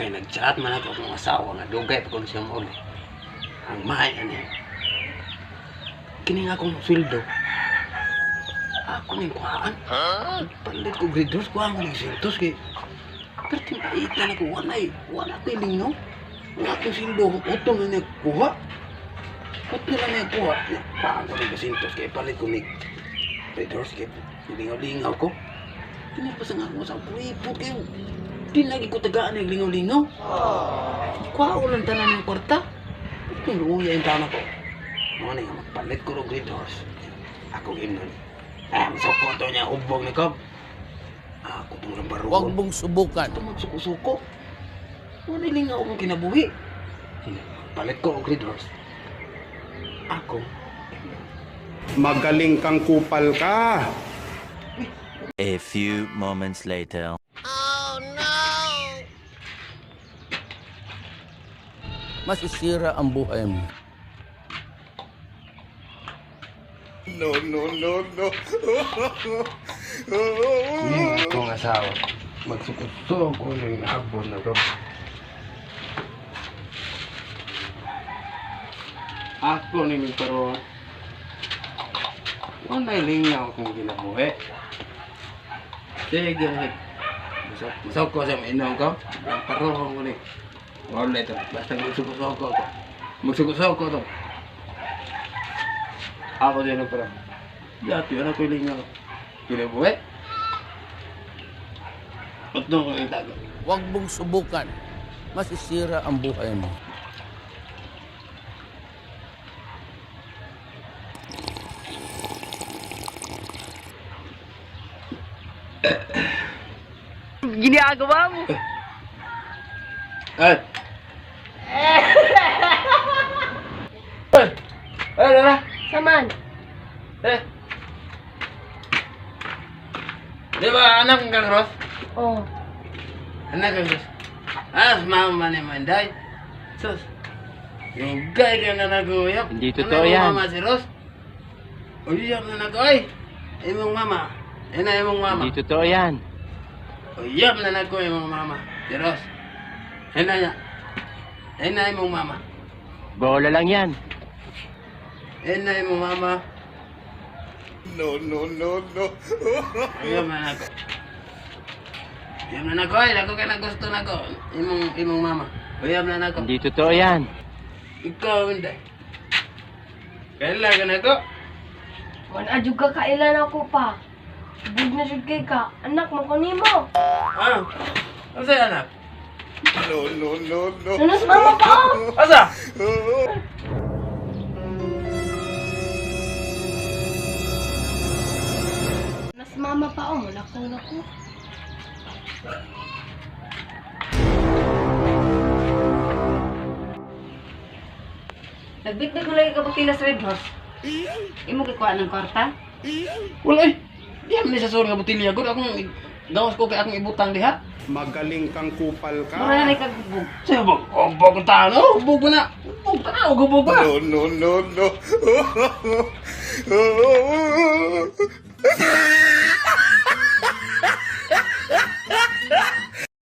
kay nag-chat man ako akong asawa nga dugay pa ko siya mauli. Ang mahay ani. Kini nga akong sweldo. Ako ning kuhaan. Palit ko grados ko ang sintos kay. Pero tinaitan ako wala piling no. Wala ko sweldo utong na kuha. Ba't nila na yung kuha? Paano ko sintos kay palit ko ni grados kay lingaw-lingaw ko. Pinapasang ako sa puripot kayo. Di lagi ko tagaan ng lingaw-lingaw. Kuha ko lang tanan ng kwarta. Pinuya yung tama ko. Mga nga magpalit ko ng grade horse. Ako gimnon. Masok to niya hubog ni Cobb. Ako itong rambarugon. Huwag mong subukan. Ito magsuko-suko. Wala lingaw akong kinabuhi. Palit ko ng grade horse. Ako. Magaling kang kupal ka. A few moments later. Masisira ang buhay mo. No. Hindi akong asawa. Magsuko-suko ng abon na Cobb. Ako ni pero wala lingaw akong kinabuhi. Sige, masok ko sa mainom ko. Ang parohong ko ni. Wala ito. Basta magsuko-suko ko. Magsuko-suko to. Ako din ang parang. Dati, wala ko yung lingaw. Kinabuhi. Ba't doon ko yung tago? Huwag mong subukan. Masisira ang buhay mo. Ginagawa mo. Ay! Ay, Lala! Saman. Eh! Di ba anak ng Kangros? Oh. Anak ng Kangros? Mama ni Manday. Sus! Yung gay ka na nag-uyap. Hindi totoo yan. Mama si Ros? Uyap na nag-uy. Imong mama. Ina imong mama. Hindi totoo yan. Uyap na nag-uy imong mama. Si Ros. Ina niya. Ina imong mama. Bola lang yan. Ina imong mama. No. Uyap na nag-uy. Uyap na nag-uy. Ako ka na gusto na ko. Imong mama. Uyap na nag-uy. Hindi totoo yan. Ikaw hindi. Kailan ka na ko? Wala juga kailan ako pa. Bug na jud kay ka. Anak mo kunimo. Ah? Asa yung anak? No. Nanas mama pa oh. Asa? Nas mama pa oh. Malakaw na ko. Nagbitbit mo lagi ka bukti sa Red Horse. Imo kikuha ng kwarta? Wala eh. Di naman sa sorong nga butilya ko. Akong gawas ko kay akong ibutang diha. Magaling kang kupal ka. Mura na nagkagubog. Sa'yo ba? Hubog ang tano. Hubog mo na. Hubog ka na. Hubog ka. No.